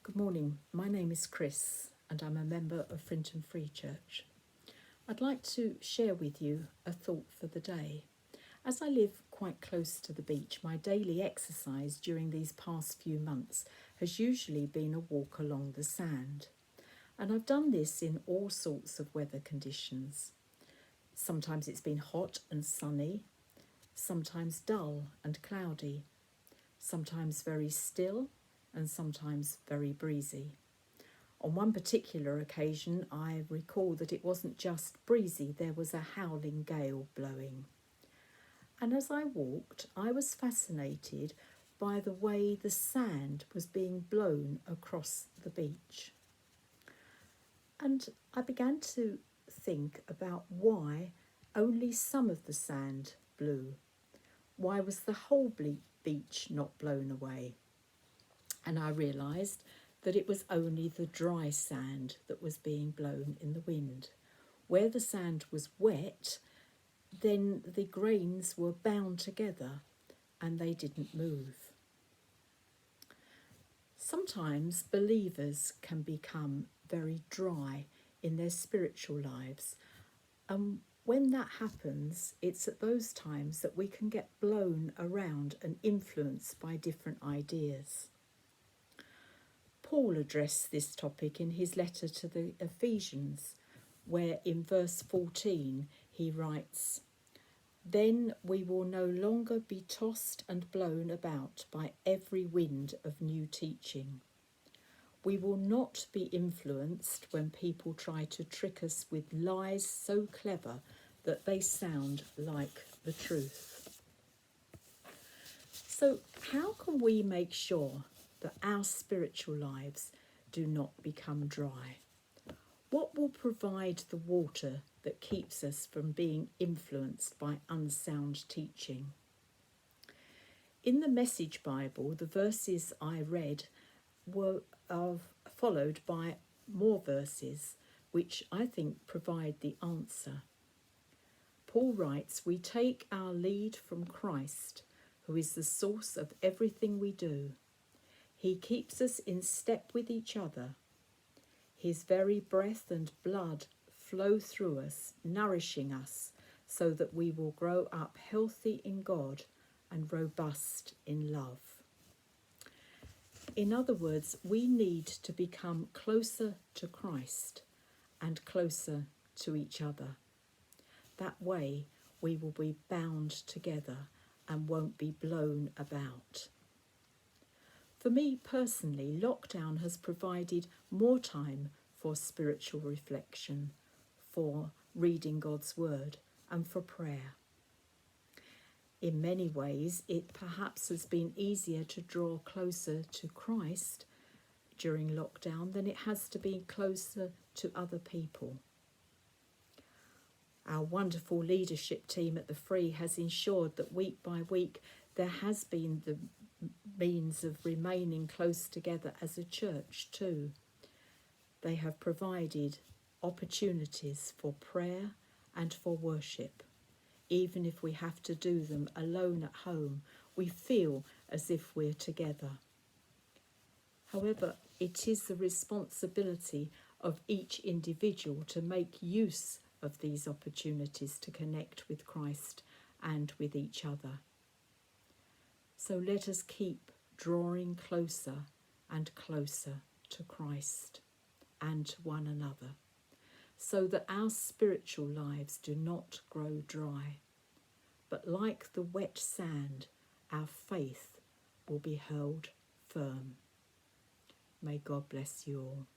Good morning, my name is Chris and I'm a member of Frinton Free Church. I'd like to share with you a thought for the day. As I live quite close to the beach, my daily exercise during these past few months has usually been a walk along the sand. And I've done this in all sorts of weather conditions. Sometimes it's been hot and sunny, sometimes dull and cloudy, sometimes very still and sometimes very breezy. On one particular occasion, I recall that it wasn't just breezy, there was a howling gale blowing. And as I walked, I was fascinated by the way the sand was being blown across the beach. And I began to think about why only some of the sand blew. Why was the whole beach not blown away? And I realised that it was only the dry sand that was being blown in the wind. Where the sand was wet, then the grains were bound together and they didn't move. Sometimes believers can become very dry in their spiritual lives. And when that happens, it's at those times that we can get blown around and influenced by different ideas. Paul addressed this topic in his letter to the Ephesians, where in verse 14 he writes, "Then we will no longer be tossed and blown about by every wind of new teaching. We will not be influenced when people try to trick us with lies so clever that they sound like the truth." So how can we make sure that our spiritual lives do not become dry? What will provide the water that keeps us from being influenced by unsound teaching? In the Message Bible, the verses I read are followed by more verses, which I think provide the answer. Paul writes, "We take our lead from Christ, who is the source of everything we do. He keeps us in step with each other. His very breath and blood flow through us, nourishing us so that we will grow up healthy in God and robust in love." In other words, we need to become closer to Christ and closer to each other. That way we will be bound together and won't be blown about. For me personally, lockdown has provided more time for spiritual reflection, for reading God's word, and for prayer. In many ways, it perhaps has been easier to draw closer to Christ during lockdown than it has to be closer to other people. Our wonderful leadership team at the Free has ensured that week by week there has been the means of remaining close together as a church too. They have provided opportunities for prayer and for worship. Even if we have to do them alone at home, we feel as if we're together. However, it is the responsibility of each individual to make use of these opportunities to connect with Christ and with each other. So let us keep drawing closer and closer to Christ and to one another, so that our spiritual lives do not grow dry, but like the wet sand, our faith will be held firm. May God bless you all.